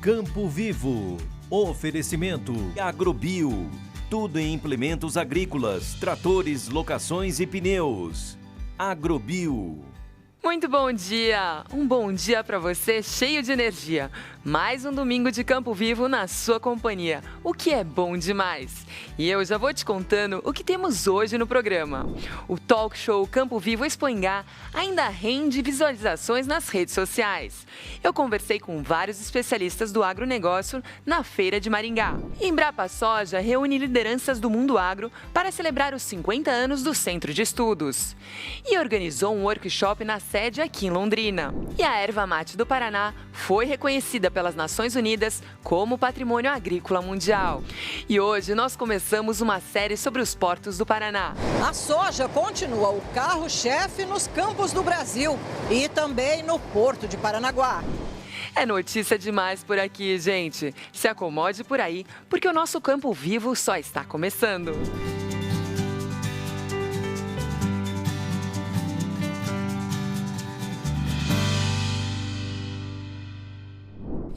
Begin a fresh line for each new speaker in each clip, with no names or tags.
Campo Vivo. Oferecimento Agrobio. Tudo em implementos agrícolas, tratores, locações e pneus. Agrobio.
Muito bom dia! Um bom dia para você, cheio de energia. Mais um domingo de Campo Vivo na sua companhia, o que é bom demais. E eu já vou te contando o que temos hoje no programa. O talk show Campo Vivo Expoingá ainda rende visualizações nas redes sociais. Eu conversei com vários especialistas do agronegócio na Feira de Maringá. Embrapa Soja reúne lideranças do mundo agro para celebrar os 50 anos do Centro de Estudos. E organizou um workshop na sede aqui em Londrina. E a erva mate do Paraná foi reconhecida pelas Nações Unidas como Patrimônio Agrícola Mundial. E hoje nós começamos uma série sobre os portos do Paraná.
A soja continua o carro-chefe nos campos do Brasil e também no Porto de Paranaguá.
É notícia demais por aqui, gente. Se acomode por aí, porque o nosso Campo Vivo só está começando.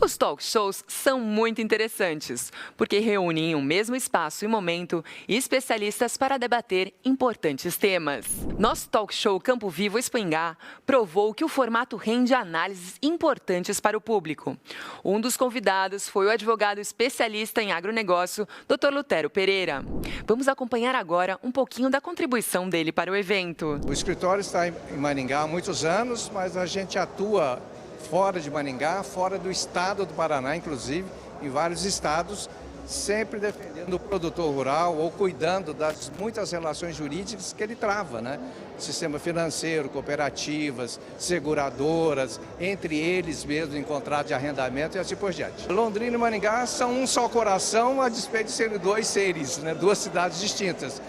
Os talk shows são muito interessantes, porque reúnem em um mesmo espaço e momento especialistas para debater importantes temas. Nosso talk show Campo Vivo Expoingá provou que o formato rende análises importantes para o público. Um dos convidados foi o advogado especialista em agronegócio, Dr. Lutero Pereira. Vamos acompanhar agora um pouquinho da contribuição dele para o evento.
O escritório está em Maringá há muitos anos, mas a gente atua fora de Maringá, fora do estado do Paraná, inclusive, em vários estados, sempre defendendo o produtor rural ou cuidando das muitas relações jurídicas que ele trava, né? Sistema financeiro, cooperativas, seguradoras, entre eles mesmo em contrato de arrendamento e assim por diante. Londrina e Maringá são um só coração, a despeito de serem dois seres, né? Duas cidades distintas.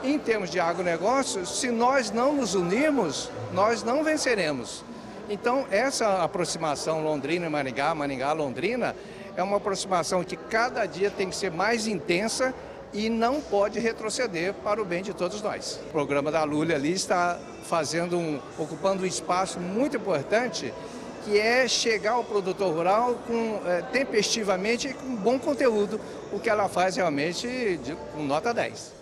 Em termos de agronegócio, se nós não nos unirmos, nós não venceremos. Então, essa aproximação Londrina e Maringá, Maringá-Londrina, é uma aproximação que cada dia tem que ser mais intensa e não pode retroceder para o bem de todos nós. O programa da Lulha ali está ocupando um espaço muito importante, que é chegar ao produtor rural tempestivamente e com bom conteúdo, o que ela faz realmente com nota 10.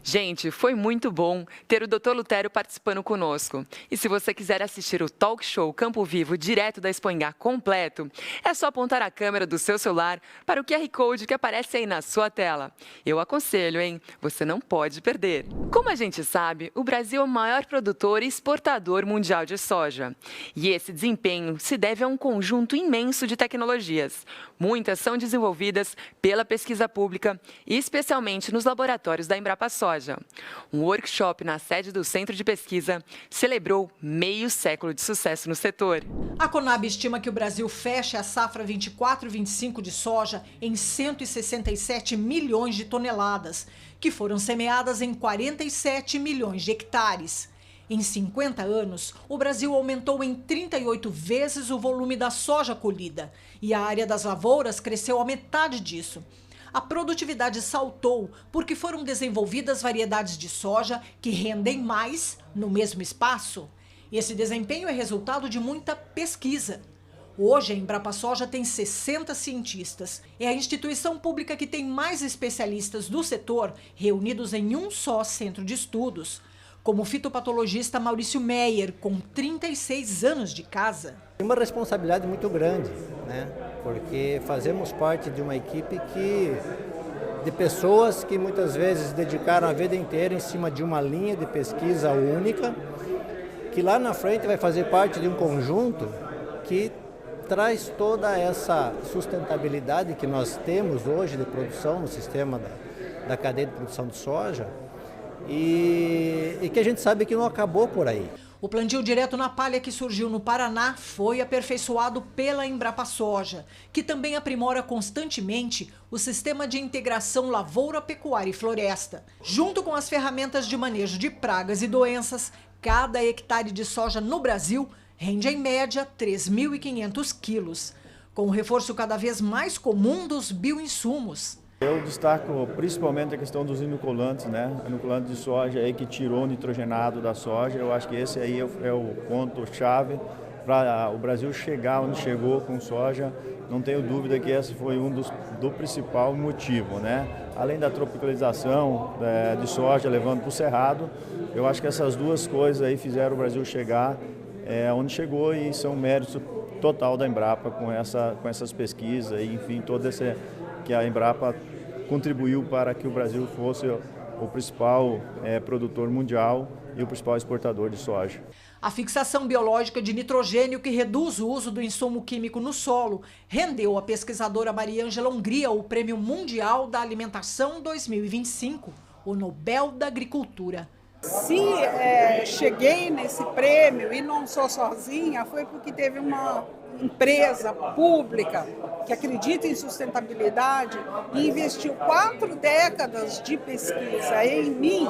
Gente, foi muito bom ter o Dr. Lutero participando conosco. E se você quiser assistir o talk show Campo Vivo direto da Expoingá completo, é só apontar a câmera do seu celular para o QR Code que aparece aí na sua tela. Eu aconselho, hein? Você não pode perder. Como a gente sabe, o Brasil é o maior produtor e exportador mundial de soja. E esse desempenho se deve a um conjunto imenso de tecnologias. Muitas são desenvolvidas pela pesquisa pública e especialmente nos laboratórios da Embrapa Soja. Um workshop na sede do Centro de Pesquisa celebrou meio século de sucesso no setor.
A Conab estima que o Brasil feche a safra 24-25 de soja em 167 milhões de toneladas, que foram semeadas em 47 milhões de hectares. Em 50 anos, o Brasil aumentou em 38 vezes o volume da soja colhida e a área das lavouras cresceu a metade disso. A produtividade saltou porque foram desenvolvidas variedades de soja que rendem mais no mesmo espaço. Esse desempenho é resultado de muita pesquisa. Hoje, a Embrapa Soja tem 60 cientistas. É a instituição pública que tem mais especialistas do setor reunidos em um só centro de estudos, como o fitopatologista Maurício Meyer, com 36 anos de casa.
Tem uma responsabilidade muito grande, né? Porque fazemos parte de uma equipe de pessoas que muitas vezes dedicaram a vida inteira em cima de uma linha de pesquisa única, que lá na frente vai fazer parte de um conjunto que traz toda essa sustentabilidade que nós temos hoje de produção no sistema da cadeia de produção de soja e que a gente sabe que não acabou por aí.
O plantio direto na palha que surgiu no Paraná foi aperfeiçoado pela Embrapa Soja, que também aprimora constantemente o sistema de integração lavoura, pecuária e floresta. Junto com as ferramentas de manejo de pragas e doenças, cada hectare de soja no Brasil rende em média 3.500 quilos, com o reforço cada vez mais comum dos bioinsumos.
Eu destaco principalmente a questão dos inoculantes, né? Inoculante de soja aí que tirou o nitrogenado da soja. Eu acho que esse aí é o ponto-chave para o Brasil chegar onde chegou com soja, não tenho dúvida que esse foi do principal motivo, né? Além da tropicalização de soja levando para o cerrado, eu acho que essas duas coisas aí fizeram o Brasil chegar onde chegou e são mérito total da Embrapa com essas pesquisas e, enfim, que a Embrapa contribuiu para que o Brasil fosse o principal produtor mundial e o principal exportador de soja.
A fixação biológica de nitrogênio, que reduz o uso do insumo químico no solo, rendeu à pesquisadora Mariângela Hungria o Prêmio Mundial da Alimentação 2025, o Nobel da Agricultura.
Se cheguei nesse prêmio e não sou sozinha, foi porque teve uma empresa pública que acredita em sustentabilidade e investiu 4 décadas de pesquisa em mim,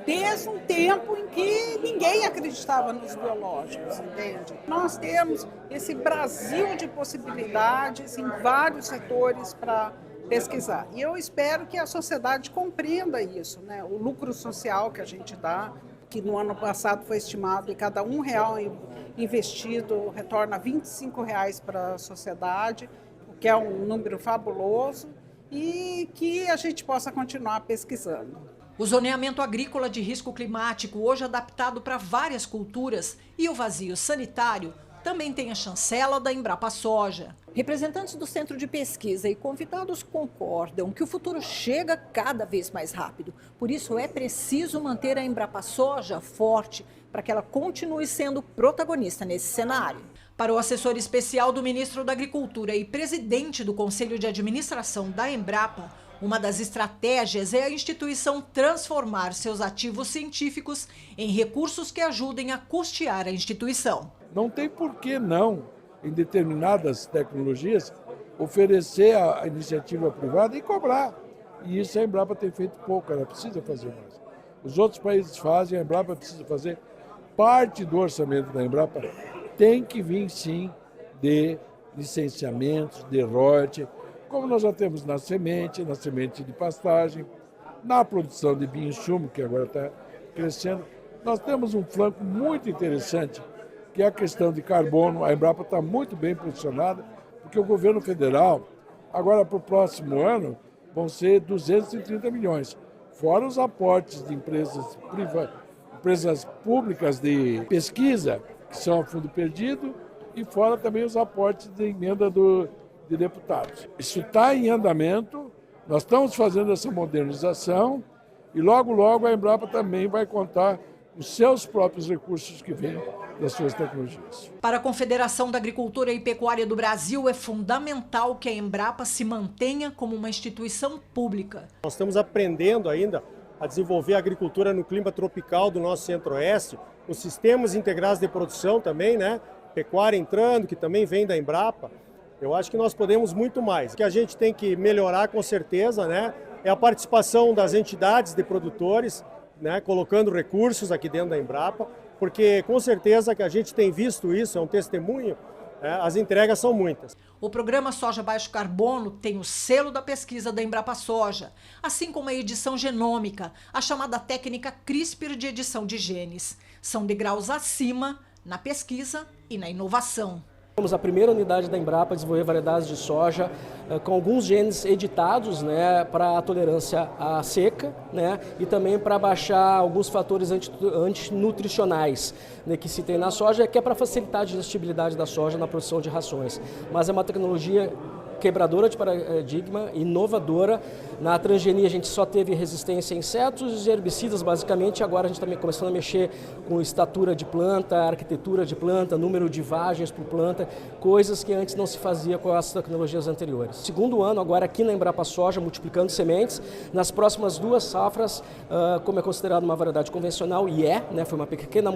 desde um tempo em que ninguém acreditava nos biológicos, entende? Nós temos esse Brasil de possibilidades em vários setores para pesquisar. E eu espero que a sociedade compreenda isso, né? O lucro social que a gente dá, que no ano passado foi estimado e cada R$1 investido retorna R$25 para a sociedade, o que é um número fabuloso, e que a gente possa continuar pesquisando.
O zoneamento agrícola de risco climático, hoje adaptado para várias culturas, e o vazio sanitário também tem a chancela da Embrapa Soja.
Representantes do Centro de Pesquisa e convidados concordam que o futuro chega cada vez mais rápido. Por isso é preciso manter a Embrapa Soja forte para que ela continue sendo protagonista nesse cenário.
Para o assessor especial do ministro da Agricultura e presidente do Conselho de Administração da Embrapa, uma das estratégias é a instituição transformar seus ativos científicos em recursos que ajudem a custear a instituição.
Não tem por que não, em determinadas tecnologias, oferecer a iniciativa privada e cobrar. E isso a Embrapa tem feito pouco, ela precisa fazer mais. Os outros países fazem, a Embrapa precisa fazer. Parte do orçamento da Embrapa tem que vir, sim, de licenciamentos, de royalties, como nós já temos na semente de pastagem, na produção de bioinsumo, que agora está crescendo. Nós temos um flanco muito interessante, que é a questão de carbono. A Embrapa está muito bem posicionada, porque o governo federal, agora para o próximo ano, vão ser 230 milhões, fora os aportes de empresas públicas de pesquisa, que são a fundo perdido, e fora também os aportes de emenda de deputados. Isso está em andamento, nós estamos fazendo essa modernização e logo a Embrapa também vai contar os seus próprios recursos que vêm das suas tecnologias.
Para a Confederação da Agricultura e Pecuária do Brasil, é fundamental que a Embrapa se mantenha como uma instituição pública.
Nós estamos aprendendo ainda a desenvolver a agricultura no clima tropical do nosso centro-oeste, os sistemas integrados de produção também, né? Pecuária entrando, que também vem da Embrapa. Eu acho que nós podemos muito mais. O que a gente tem que melhorar, com certeza, né, é a participação das entidades de produtores, né, colocando recursos aqui dentro da Embrapa, porque com certeza que a gente tem visto isso, é um testemunho, as entregas são muitas.
O programa Soja Baixo Carbono tem o selo da pesquisa da Embrapa Soja, assim como a edição genômica, a chamada técnica CRISPR de edição de genes. São degraus acima na pesquisa e na inovação.
Somos a primeira unidade da Embrapa a desenvolver variedades de soja com alguns genes editados, né, para a tolerância à seca, né, e também para baixar alguns fatores antinutricionais, né, que se tem na soja, que é para facilitar a digestibilidade da soja na produção de rações. Mas é uma tecnologia quebradora de paradigma, inovadora. Na transgenia a gente só teve resistência a insetos e herbicidas, basicamente. Agora a gente está começando a mexer com estatura de planta, arquitetura de planta, número de vagens por planta, coisas que antes não se fazia com as tecnologias anteriores. Segundo ano agora aqui na Embrapa Soja, multiplicando sementes. Nas próximas 2 safras, como é considerado uma variedade convencional, e né, foi uma pequena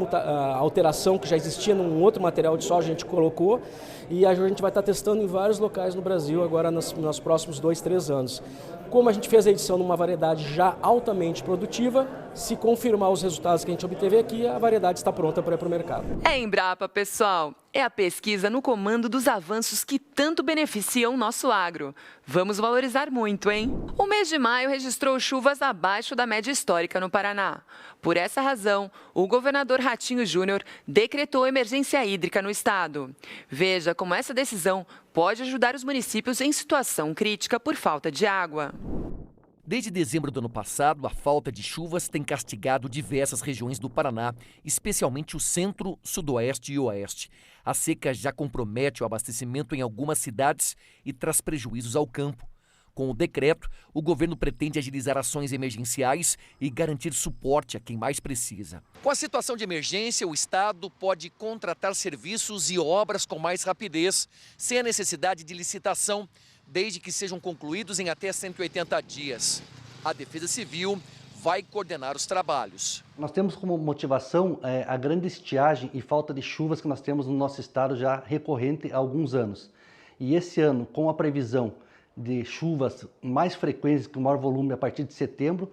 alteração que já existia num outro material de soja, a gente colocou, e a gente vai estar testando em vários locais no Brasil agora nos próximos 2, 3 anos. Como a gente fez a edição numa variedade já altamente produtiva, se confirmar os resultados que a gente obteve aqui, a variedade está pronta para ir para o mercado.
É Embrapa, pessoal. é a pesquisa no comando dos avanços que tanto beneficiam o nosso agro. Vamos valorizar muito, hein? O mês de maio registrou chuvas abaixo da média histórica no Paraná. Por essa razão, o governador Ratinho Júnior decretou emergência hídrica no estado. Veja como essa decisão pode ajudar os municípios em situação crítica por falta de água.
Desde dezembro do ano passado, a falta de chuvas tem castigado diversas regiões do Paraná, especialmente o centro, sudoeste e oeste. A seca já compromete o abastecimento em algumas cidades e traz prejuízos ao campo. Com o decreto, o governo pretende agilizar ações emergenciais e garantir suporte a quem mais precisa. Com a situação de emergência, o Estado pode contratar serviços e obras com mais rapidez, sem a necessidade de licitação, desde que sejam concluídos em até 180 dias. A Defesa Civil vai coordenar os trabalhos.
Nós temos como motivação a grande estiagem e falta de chuvas que nós temos no nosso estado já recorrente há alguns anos. E esse ano, com a previsão de chuvas mais frequentes, com maior volume a partir de setembro,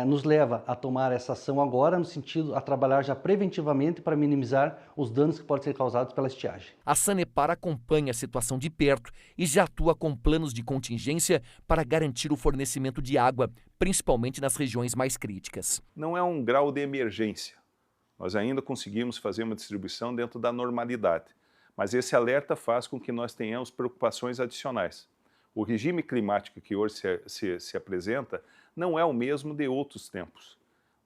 nos leva a tomar essa ação agora, no sentido a trabalhar já preventivamente para minimizar os danos que podem ser causados pela estiagem.
A Sanepar acompanha a situação de perto e já atua com planos de contingência para garantir o fornecimento de água, principalmente nas regiões mais críticas.
Não é um grau de emergência. Nós ainda conseguimos fazer uma distribuição dentro da normalidade, mas esse alerta faz com que nós tenhamos preocupações adicionais. O regime climático que hoje se apresenta não é o mesmo de outros tempos.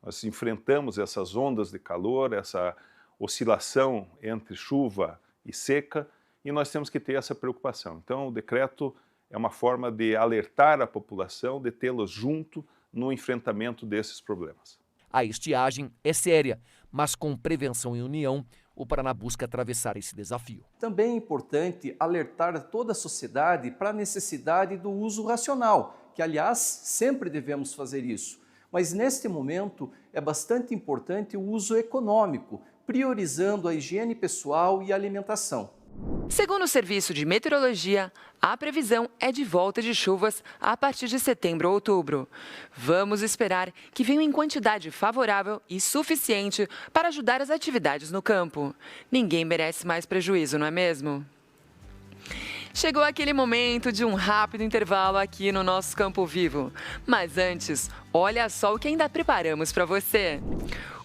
Nós enfrentamos essas ondas de calor, essa oscilação entre chuva e seca, e nós temos que ter essa preocupação. Então, o decreto é uma forma de alertar a população, de tê-los junto no enfrentamento desses problemas.
A estiagem é séria, mas com prevenção e união, o Paraná busca atravessar esse desafio.
Também é importante alertar toda a sociedade para a necessidade do uso racional, que, aliás, sempre devemos fazer isso. Mas, neste momento, é bastante importante o uso econômico, priorizando a higiene pessoal e a alimentação.
Segundo o Serviço de Meteorologia, a previsão é de volta de chuvas a partir de setembro ou outubro. Vamos esperar que venham em quantidade favorável e suficiente para ajudar as atividades no campo. Ninguém merece mais prejuízo, não é mesmo? Chegou aquele momento de um rápido intervalo aqui no nosso Campo Vivo. Mas antes, olha só o que ainda preparamos para você.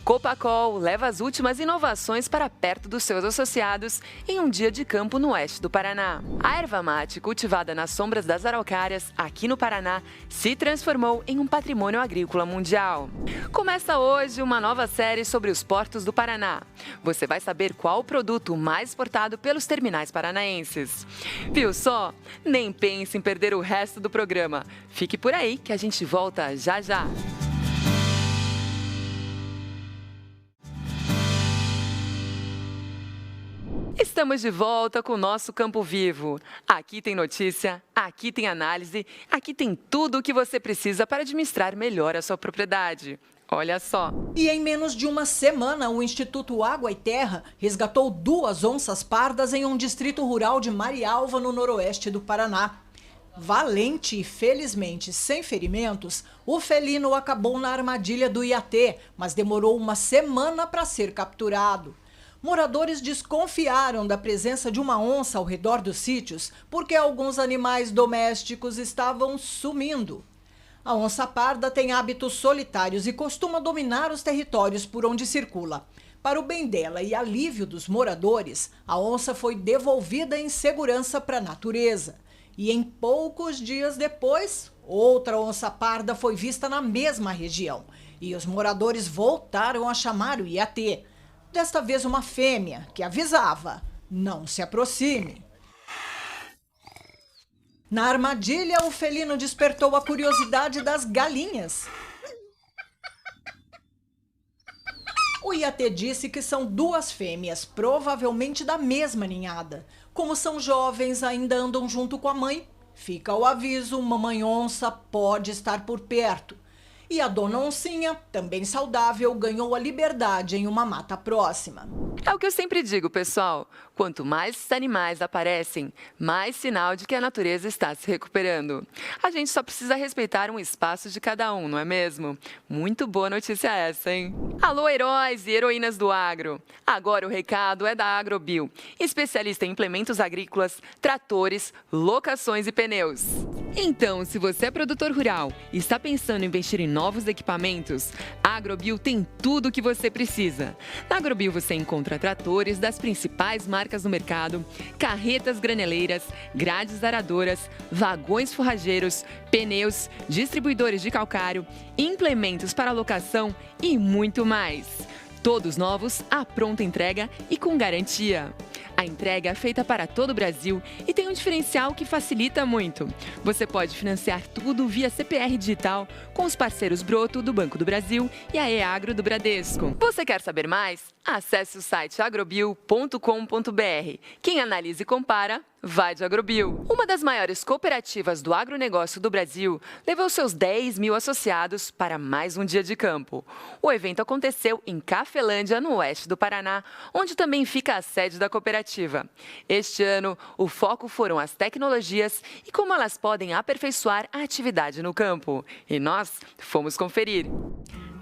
Copacol leva as últimas inovações para perto dos seus associados em um dia de campo no oeste do Paraná. A erva mate, cultivada nas sombras das araucárias, aqui no Paraná, se transformou em um patrimônio agrícola mundial. Começa hoje uma nova série sobre os portos do Paraná. Você vai saber qual o produto mais exportado pelos terminais paranaenses. Viu só? Nem pense em perder o resto do programa. Fique por aí que a gente volta já já. Estamos de volta com o nosso Campo Vivo. Aqui tem notícia, aqui tem análise, aqui tem tudo o que você precisa para administrar melhor a sua propriedade. Olha só.
E em menos de uma semana, o Instituto Água e Terra resgatou 2 onças pardas em um distrito rural de Marialva, no noroeste do Paraná. Valente e felizmente sem ferimentos, o felino acabou na armadilha do Iatê, mas demorou uma semana para ser capturado. Moradores desconfiaram da presença de uma onça ao redor dos sítios porque alguns animais domésticos estavam sumindo. A onça parda tem hábitos solitários e costuma dominar os territórios por onde circula. Para o bem dela e alívio dos moradores, a onça foi devolvida em segurança para a natureza. E em poucos dias depois, outra onça parda foi vista na mesma região. E os moradores voltaram a chamar o Iatê. Desta vez uma fêmea que avisava: não se aproxime. Na armadilha, o felino despertou a curiosidade das galinhas. O Iatê disse que são 2 fêmeas, provavelmente da mesma ninhada. Como são jovens, ainda andam junto com a mãe. Fica o aviso: mamãe onça pode estar por perto. E a dona oncinha, também saudável, ganhou a liberdade em uma mata próxima.
É o que eu sempre digo, pessoal. Quanto mais esses animais aparecem, mais sinal de que a natureza está se recuperando. A gente só precisa respeitar um espaço de cada um, não é mesmo? Muito boa notícia essa, hein? Alô, heróis e heroínas do agro! Agora o recado é da Agrobio, especialista em implementos agrícolas, tratores, locações e pneus. Então, se você é produtor rural e está pensando em investir em novos equipamentos, a Agrobio tem tudo o que você precisa. Na Agrobio você encontra tratores das principais marcas no mercado, carretas graneleiras, grades aradoras, vagões forrageiros, pneus, distribuidores de calcário, implementos para locação e muito mais. Todos novos, à pronta entrega e com garantia. A entrega é feita para todo o Brasil e tem um diferencial que facilita muito. Você pode financiar tudo via CPR digital com os parceiros Broto do Banco do Brasil e a EAgro do Bradesco. Você quer saber mais? Acesse o site agrobio.com.br. Quem analisa e compara, vai de Agrobio. Uma das maiores cooperativas do agronegócio do Brasil levou seus 10 mil associados para mais um dia de campo. O evento aconteceu em Cafelândia, no oeste do Paraná, onde também fica a sede da cooperativa. Este ano, o foco foram as tecnologias e como elas podem aperfeiçoar a atividade no campo. E nós fomos conferir.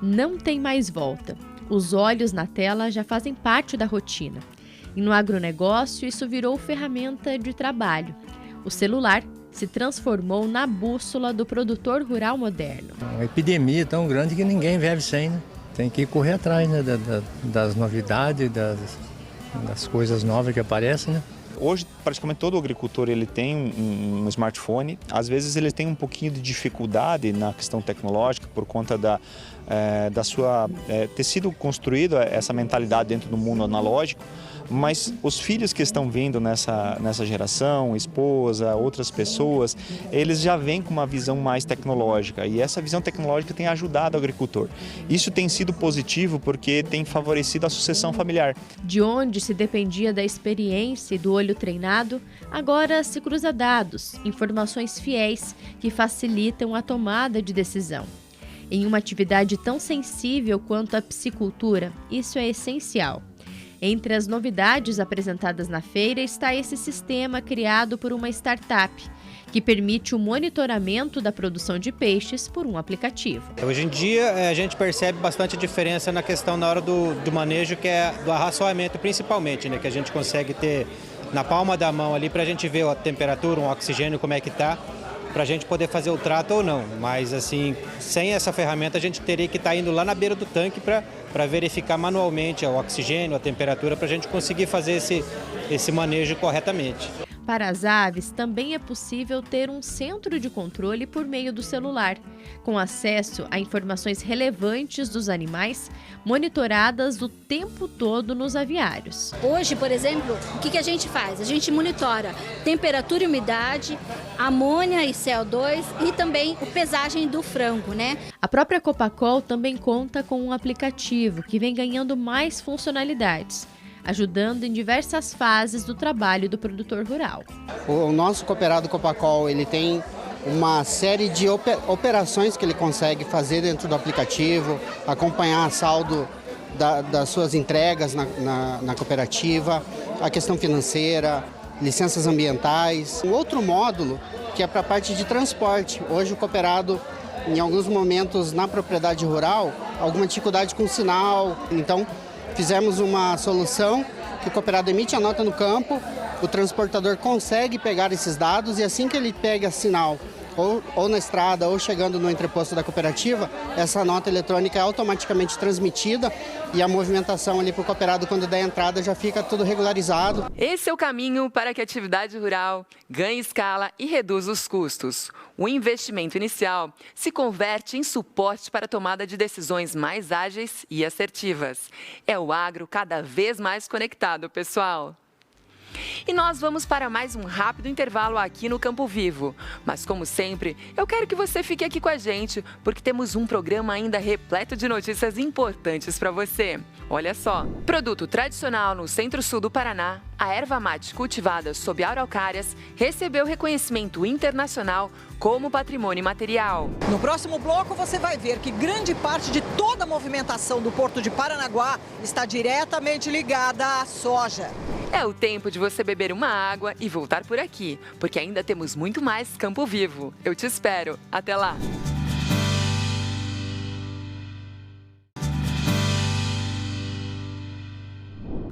Não tem mais volta. Os olhos na tela já fazem parte da rotina. E no agronegócio, isso virou ferramenta de trabalho. O celular se transformou na bússola do produtor rural moderno.
Uma epidemia tão grande que ninguém vive sem, né? Tem que correr atrás, né? Das novidades, das coisas novas que aparecem, né?
Hoje, praticamente todo agricultor ele tem um smartphone. Às vezes ele tem um pouquinho de dificuldade na questão tecnológica por conta da sua ter sido construída essa mentalidade dentro do mundo analógico. Mas os filhos que estão vindo nessa geração, esposa, outras pessoas, eles já vêm com uma visão mais tecnológica e essa visão tecnológica tem ajudado o agricultor. Isso tem sido positivo porque tem favorecido a sucessão familiar.
De onde se dependia da experiência e do olho treinado, agora se cruza dados, informações fiéis que facilitam a tomada de decisão. Em uma atividade tão sensível quanto a piscicultura, isso é essencial. Entre as novidades apresentadas na feira está esse sistema criado por uma startup, que permite o monitoramento da produção de peixes por um aplicativo.
Hoje em dia a gente percebe bastante diferença na questão na hora do manejo, que é do arraçoamento principalmente, né? Que a gente consegue ter na palma da mão ali para a gente ver a temperatura, o oxigênio, como é que está, para a gente poder fazer o trato ou não. Mas assim, sem essa ferramenta a gente teria que estar indo lá na beira do tanque para verificar manualmente o oxigênio, a temperatura, para a gente conseguir fazer esse manejo corretamente.
Para as aves, também é possível ter um centro de controle por meio do celular, com acesso a informações relevantes dos animais, monitoradas o tempo todo nos aviários.
Hoje, por exemplo, o que a gente faz? A gente monitora temperatura e umidade, amônia e CO2 e também a pesagem do frango, né?
A própria Copacol também conta com um aplicativo que vem ganhando mais funcionalidades, ajudando em diversas fases do trabalho do produtor rural.
O nosso cooperado Copacol, ele tem uma série de operações que ele consegue fazer dentro do aplicativo, acompanhar saldo das suas entregas na cooperativa, a questão financeira, licenças ambientais. Um outro módulo que é para a parte de transporte. Hoje o cooperado, em alguns momentos na propriedade rural, alguma dificuldade com sinal, então fizemos uma solução que o cooperado emite a nota no campo, o transportador consegue pegar esses dados e assim que ele pega sinal, ou na estrada ou chegando no entreposto da cooperativa, essa nota eletrônica é automaticamente transmitida e a movimentação ali para o cooperado, quando der a entrada, já fica tudo regularizado.
Esse é o caminho para que a atividade rural ganhe escala e reduza os custos. O investimento inicial se converte em suporte para a tomada de decisões mais ágeis e assertivas. É o agro cada vez mais conectado, pessoal. E nós vamos para mais um rápido intervalo aqui no Campo Vivo. Mas como sempre, eu quero que você fique aqui com a gente, porque temos um programa ainda repleto de notícias importantes para você. Olha só, produto tradicional no centro-sul do Paraná A erva mate cultivada sob araucárias recebeu reconhecimento internacional como patrimônio imaterial.
No próximo bloco você vai ver que grande parte de toda a movimentação do Porto de Paranaguá está diretamente ligada à soja.
É o tempo de você beber uma água e voltar por aqui, porque ainda temos muito mais Campo Vivo. Eu te espero. Até lá!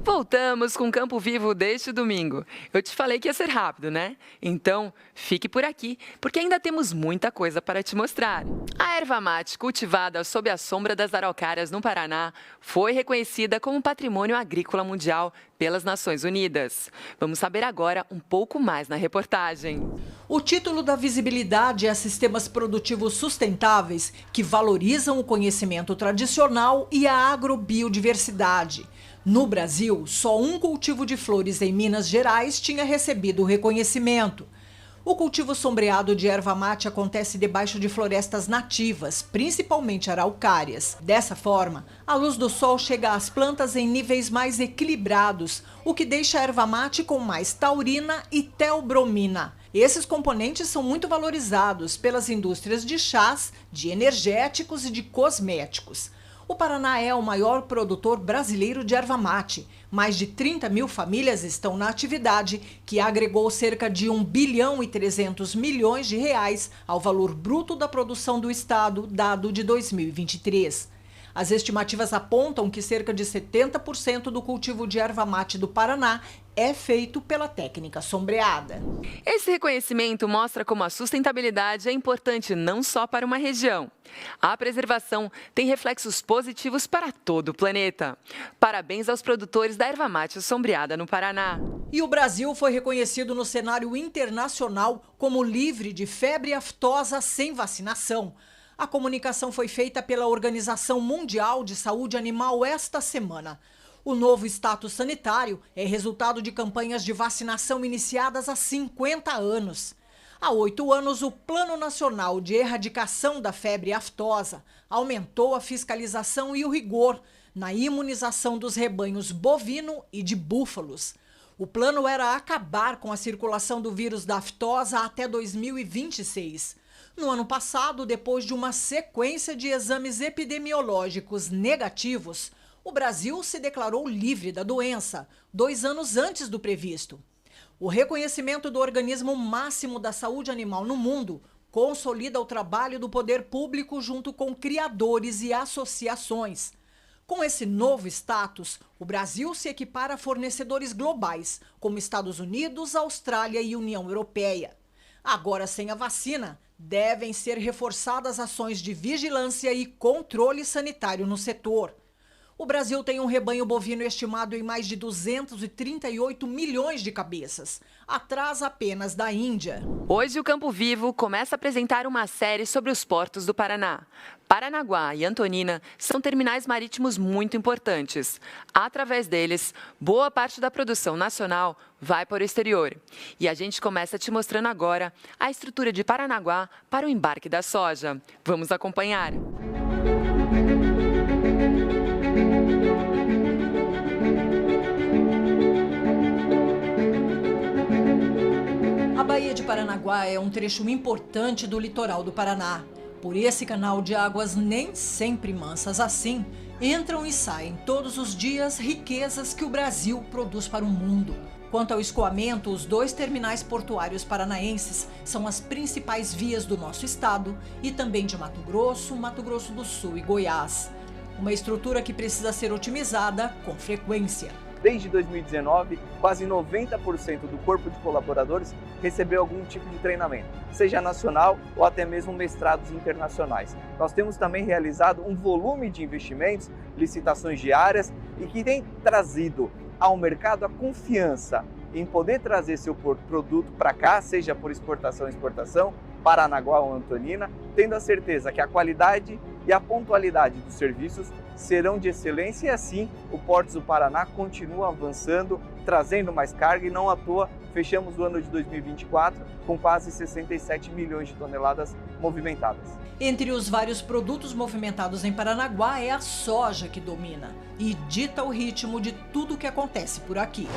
Voltamos com Campo Vivo deste domingo. Eu te falei que ia ser rápido, né? Então, fique por aqui, porque ainda temos muita coisa para te mostrar. A erva mate cultivada sob a sombra das araucárias no Paraná foi reconhecida como Patrimônio Agrícola Mundial pelas Nações Unidas. Vamos saber agora um pouco mais na reportagem.
O título dá visibilidade a sistemas produtivos sustentáveis que valorizam o conhecimento tradicional e a agrobiodiversidade. No Brasil, só um cultivo de flores em Minas Gerais tinha recebido o reconhecimento. O cultivo sombreado de erva mate acontece debaixo de florestas nativas, principalmente araucárias. Dessa forma, a luz do sol chega às plantas em níveis mais equilibrados, o que deixa a erva mate com mais taurina e teobromina. Esses componentes são muito valorizados pelas indústrias de chás, de energéticos e de cosméticos. O Paraná é o maior produtor brasileiro de erva mate. Mais de 30 mil famílias estão na atividade, que agregou cerca de 1 bilhão e 300 milhões de reais ao valor bruto da produção do estado, dado de 2023. As estimativas apontam que cerca de 70% do cultivo de erva mate do Paraná é feito pela técnica sombreada.
Esse reconhecimento mostra como a sustentabilidade é importante não só para uma região. A preservação tem reflexos positivos para todo o planeta. Parabéns aos produtores da erva mate sombreada no Paraná.
E o Brasil foi reconhecido no cenário internacional como livre de febre aftosa sem vacinação. A comunicação foi feita pela Organização Mundial de Saúde Animal esta semana. O novo status sanitário é resultado de campanhas de vacinação iniciadas há 50 anos. Há 8 anos, o Plano Nacional de Erradicação da Febre Aftosa aumentou a fiscalização e o rigor na imunização dos rebanhos bovino e de búfalos. O plano era acabar com a circulação do vírus da aftosa até 2026. No ano passado, depois de uma sequência de exames epidemiológicos negativos, o Brasil se declarou livre da doença, 2 anos antes do previsto. O reconhecimento do organismo máximo da saúde animal no mundo consolida o trabalho do poder público junto com criadores e associações. Com esse novo status, o Brasil se equipara a fornecedores globais, como Estados Unidos, Austrália e União Europeia. Agora, sem a vacina, devem ser reforçadas ações de vigilância e controle sanitário no setor. O Brasil tem um rebanho bovino estimado em mais de 238 milhões de cabeças, atrás apenas da Índia.
Hoje o Campo Vivo começa a apresentar uma série sobre os portos do Paraná. Paranaguá e Antonina são terminais marítimos muito importantes. Através deles, boa parte da produção nacional vai para o exterior. E a gente começa te mostrando agora a estrutura de Paranaguá para o embarque da soja. Vamos acompanhar.
A Baía de Paranaguá é um trecho importante do litoral do Paraná. Por esse canal de águas nem sempre mansas assim, entram e saem todos os dias riquezas que o Brasil produz para o mundo. Quanto ao escoamento, os 2 terminais portuários paranaenses são as principais vias do nosso estado e também de Mato Grosso do Sul e Goiás. Uma estrutura que precisa ser otimizada com frequência.
Desde 2019, quase 90% do corpo de colaboradores recebeu algum tipo de treinamento, seja nacional ou até mesmo mestrados internacionais. Nós temos também realizado um volume de investimentos, licitações diárias e que tem trazido ao mercado a confiança em poder trazer seu produto para cá, seja por exportação ou exportação, Paranaguá ou Antonina, tendo a certeza que a qualidade e a pontualidade dos serviços serão de excelência e assim o Portos do Paraná continua avançando, trazendo mais carga e não à toa fechamos o ano de 2024 com quase 67 milhões de toneladas movimentadas.
Entre os vários produtos movimentados em Paranaguá é a soja que domina e dita o ritmo de tudo o que acontece por aqui.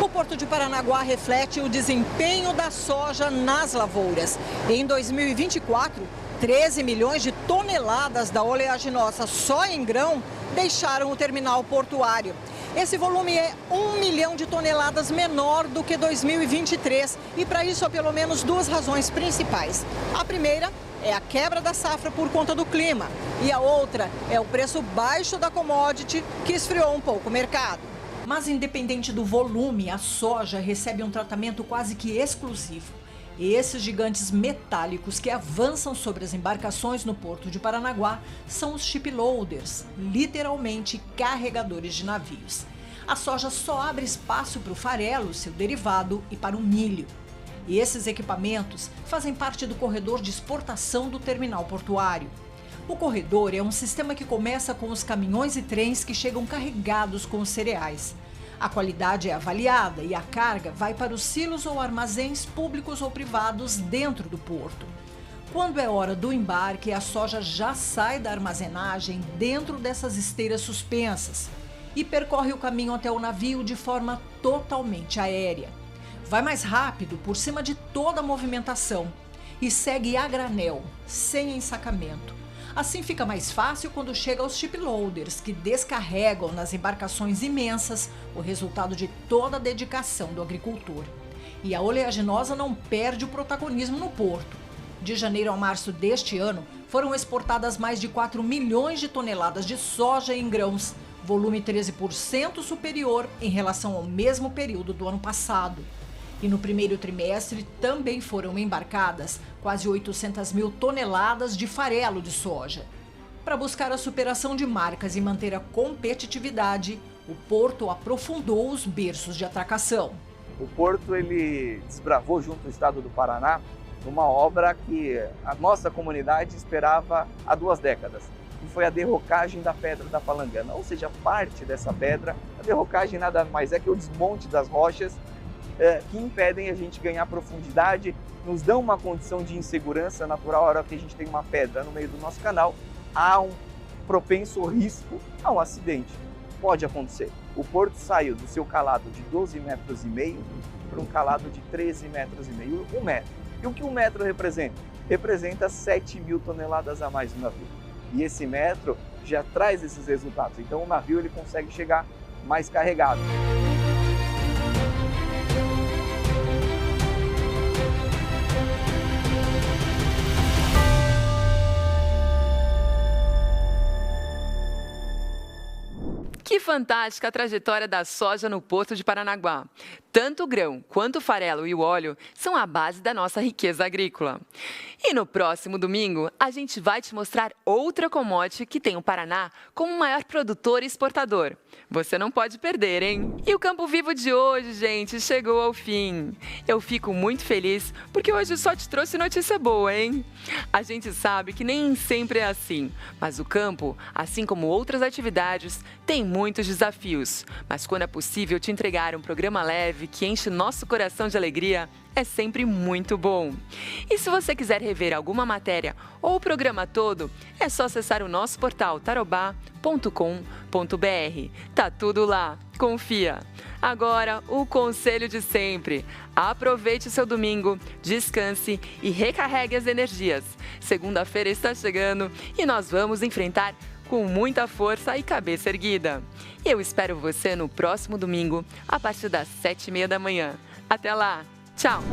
O Porto de Paranaguá reflete o desempenho da soja nas lavouras. Em 2024, 13 milhões de toneladas da oleaginosa só em grão deixaram o terminal portuário. Esse volume é 1 milhão de toneladas menor do que 2023 e para isso há pelo menos duas razões principais. A primeira é a quebra da safra por conta do clima e a outra é o preço baixo da commodity que esfriou um pouco o mercado. Mas independente do volume, a soja recebe um tratamento quase que exclusivo. Esses gigantes metálicos que avançam sobre as embarcações no Porto de Paranaguá são os shiploaders, literalmente carregadores de navios. A soja só abre espaço para o farelo, seu derivado, e para o milho. E esses equipamentos fazem parte do corredor de exportação do terminal portuário. O corredor é um sistema que começa com os caminhões e trens que chegam carregados com os cereais. A qualidade é avaliada e a carga vai para os silos ou armazéns públicos ou privados dentro do porto. Quando é hora do embarque, a soja já sai da armazenagem dentro dessas esteiras suspensas e percorre o caminho até o navio de forma totalmente aérea. Vai mais rápido por cima de toda a movimentação e segue a granel, sem ensacamento. Assim fica mais fácil quando chega aos shiploaders, que descarregam nas embarcações imensas o resultado de toda a dedicação do agricultor. E a oleaginosa não perde o protagonismo no porto. De janeiro a março deste ano, foram exportadas mais de 4 milhões de toneladas de soja em grãos, volume 13% superior em relação ao mesmo período do ano passado. E no primeiro trimestre também foram embarcadas quase 800 mil toneladas de farelo de soja. Para buscar a superação de marcas e manter a competitividade, o Porto aprofundou os berços de atracação.
O Porto ele desbravou junto ao estado do Paraná uma obra que a nossa comunidade esperava há 2 décadas. E foi a derrocagem da Pedra da Palangana, ou seja, parte dessa pedra. A derrocagem nada mais é que o desmonte das rochas que impedem a gente ganhar profundidade, nos dão uma condição de insegurança natural. A hora que a gente tem uma pedra no meio do nosso canal, há um propenso risco a um acidente. Pode acontecer. O porto saiu do seu calado de 12,5 metros para um calado de 13,5 metros, 1 metro. E o que 1 metro representa? Representa 7 mil toneladas a mais no navio. E esse metro já traz esses resultados. Então o navio ele consegue chegar mais carregado.
Que fantástica a trajetória da soja no Porto de Paranaguá. Tanto o grão quanto o farelo e o óleo são a base da nossa riqueza agrícola. E no próximo domingo, a gente vai te mostrar outra commodity que tem o Paraná como o maior produtor e exportador. Você não pode perder, hein? E o Campo Vivo de hoje, gente, chegou ao fim. Eu fico muito feliz porque hoje só te trouxe notícia boa, hein? A gente sabe que nem sempre é assim, mas o campo, assim como outras atividades, tem muitos desafios. Mas quando é possível te entregar um programa leve que enche nosso coração de alegria, é sempre muito bom. E se você quiser rever alguma matéria ou o programa todo, é só acessar o nosso portal tarobá.com.br. Tá tudo lá, confia. Agora, o conselho de sempre. Aproveite o seu domingo, descanse e recarregue as energias. Segunda-feira está chegando e nós vamos enfrentar com muita força e cabeça erguida. Eu espero você no próximo domingo, a partir das 7h30 da manhã. Até lá! Tchau!